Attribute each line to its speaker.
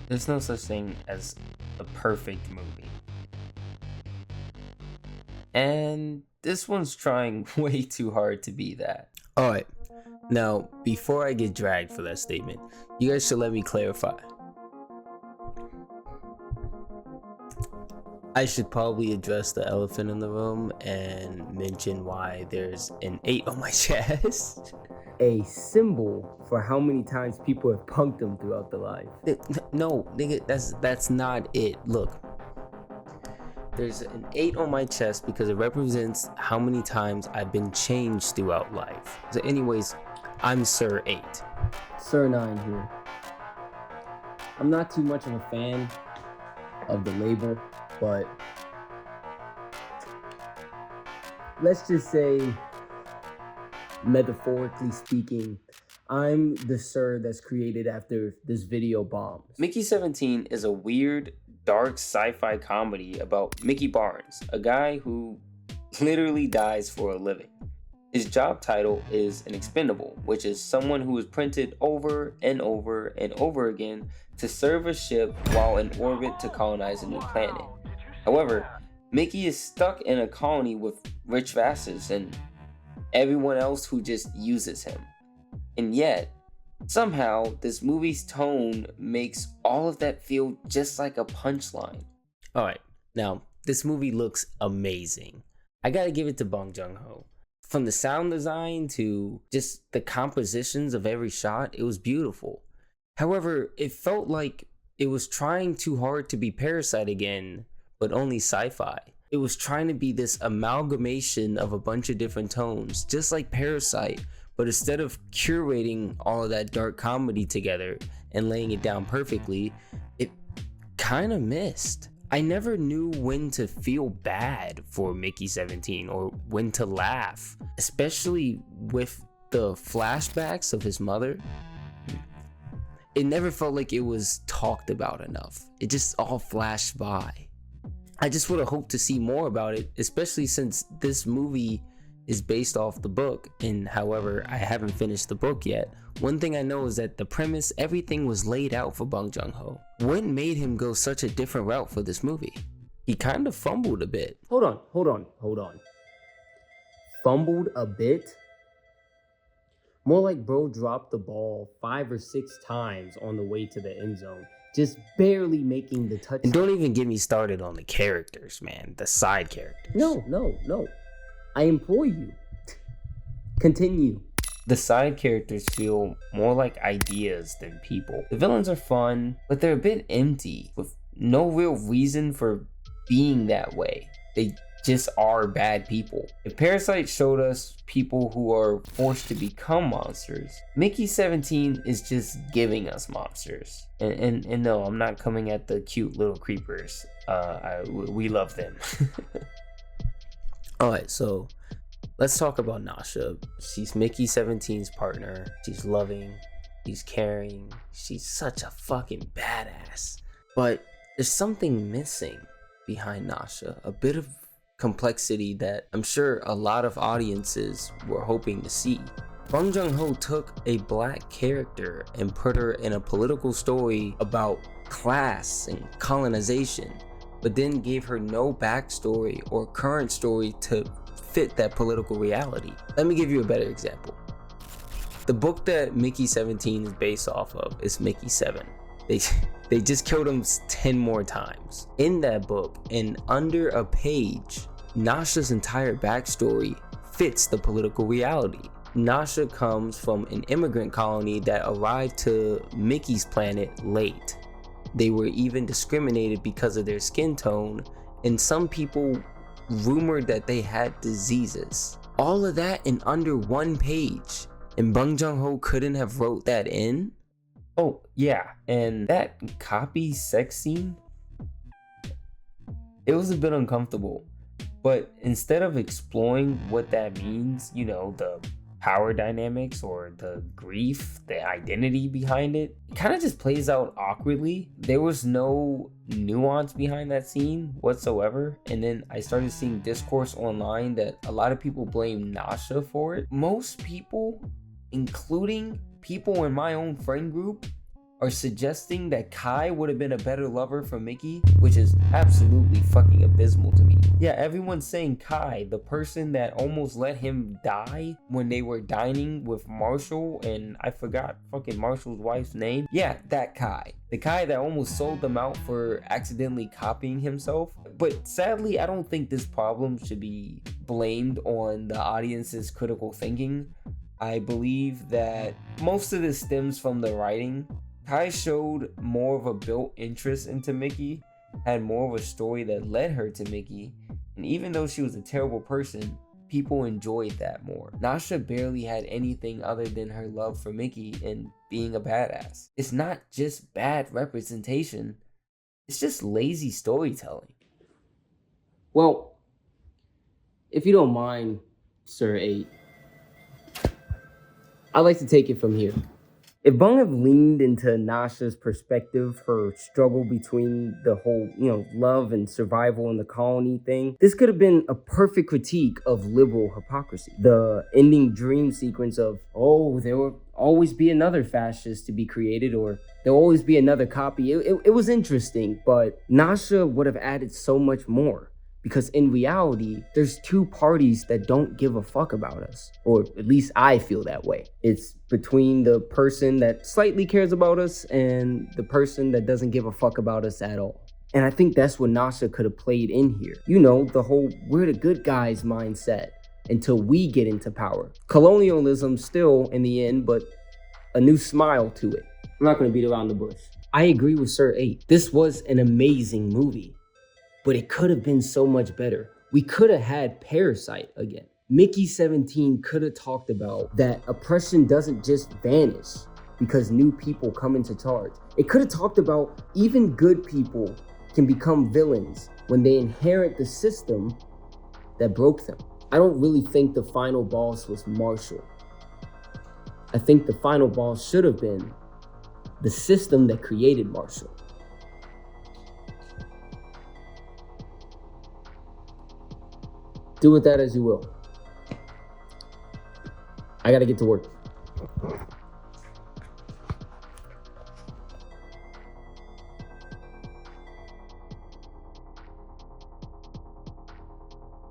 Speaker 1: There's no such thing as a perfect movie. And this one's trying way too hard to be that.
Speaker 2: Alright, now before I get dragged for that statement, you guys should let me clarify. I should probably address the elephant in the room and mention why there's an 8 on my chest.
Speaker 3: A symbol for how many times people have punked him throughout the life.
Speaker 2: No, nigga, that's not it. Look, there's an 8 on my chest because it represents how many times I've been changed throughout life. So anyways, I'm Sir 8.
Speaker 3: Sir 9 here. I'm not too much of a fan of the label, but let's just say, metaphorically speaking, I'm the Sir that's created after this video bombs.
Speaker 1: Mickey 17 is a weird, dark sci-fi comedy about Mickey Barnes, a guy who literally dies for a living. His job title is an expendable, which is someone who is printed over and over and over again to serve a ship while in orbit to colonize a new planet. However, Mickey is stuck in a colony with rich vassals and everyone else who just uses him. And yet, somehow, this movie's tone makes all of that feel just like a punchline.
Speaker 2: Alright, now, this movie looks amazing. I gotta give it to Bong Joon Ho. From the sound design to just the compositions of every shot, it was beautiful. However, it felt like it was trying too hard to be Parasite again, but only sci-fi. It was trying to be this amalgamation of a bunch of different tones, just like Parasite, but instead of curating all of that dark comedy together and laying it down perfectly, it kind of missed. I never knew when to feel bad for Mickey 17 or when to laugh, especially with the flashbacks of his mother. It never felt like it was talked about enough. It just all flashed by. I just would have hoped to see more about it, especially since this movie is based off the book, and however, I haven't finished the book yet. One thing I know is that the premise, everything was laid out for Bong Joon Ho. What made him go such a different route for this movie? He kind of fumbled a bit.
Speaker 3: Hold on. Fumbled a bit? More like bro dropped the ball 5 or 6 times on the way to the end zone, just barely making the touchdown.
Speaker 2: And don't even get me started on the characters, man. The side characters.
Speaker 3: No. I implore you. Continue.
Speaker 1: The side characters feel more like ideas than people. The villains are fun, but they're a bit empty, with no real reason for being that way. They just are bad people. If Parasite showed us people who are forced to become monsters, Mickey 17 is just giving us monsters. And no, I'm not coming at the cute little creepers. We love them.
Speaker 2: Alright, so let's talk about Nasha. She's Mickey 17's partner. She's loving, she's caring, she's such a fucking badass. But there's something missing behind Nasha, a bit of complexity that I'm sure a lot of audiences were hoping to see. Bong Joon Ho took a black character and put her in a political story about class and colonization, but then gave her no backstory or current story to fit that political reality. Let me give you a better example. The book that Mickey 17 is based off of is Mickey 7. They just killed him 10 more times. In that book, in under a page, Nasha's entire backstory fits the political reality. Nasha comes from an immigrant colony that arrived to Mickey's planet late. They were even discriminated because of their skin tone, and some people rumored that they had diseases. All of that in under one page, and Bong Joon Ho couldn't have wrote that in?
Speaker 1: Oh, yeah, and that copy sex scene, it was a bit uncomfortable, but instead of exploring what that means, you know, the power dynamics or the grief, the identity behind it, it kind of just plays out awkwardly. There was no nuance behind that scene whatsoever, and then I started seeing discourse online that a lot of people blame Nasha for it. Most people, including people in my own friend group,
Speaker 2: are suggesting that Kai would have been a better lover for Mickey, which is absolutely fucking abysmal to me. Yeah, everyone's saying Kai, the person that almost let him die when they were dining with Marshall, and I forgot fucking Marshall's wife's name. Yeah, that Kai. The Kai that almost sold them out for accidentally copying himself. But sadly, I don't think this problem should be blamed on the audience's critical thinking. I believe that most of this stems from the writing. Kai showed more of a built interest into Mickey, had more of a story that led her to Mickey, and even though she was a terrible person, people enjoyed that more. Nasha barely had anything other than her love for Mickey and being a badass. It's not just bad representation, it's just lazy storytelling.
Speaker 3: Well, if you don't mind, Sir 8, I'd like to take it from here. If Bong had leaned into Nasha's perspective, her struggle between the whole, love and survival in the colony thing, this could have been a perfect critique of liberal hypocrisy. The ending dream sequence of, there will always be another fascist to be created, or there'll always be another copy. It was interesting, but Nasha would have added so much more. Because in reality, there's two parties that don't give a fuck about us. Or at least I feel that way. It's between the person that slightly cares about us and the person that doesn't give a fuck about us at all. And I think that's what Nasha could have played in here. The whole we're the good guys mindset until we get into power. Colonialism still in the end, but a new smile to it. I'm not gonna beat around the bush. I agree with Sir 8. This was an amazing movie. But it could have been so much better. We could have had Parasite again. Mickey 17 could have talked about that oppression doesn't just vanish because new people come into charge. It could have talked about even good people can become villains when they inherit the system that broke them. I don't really think the final boss was Marshall. I think the final boss should have been the system that created Marshall. Do with that as you will. I gotta get to work.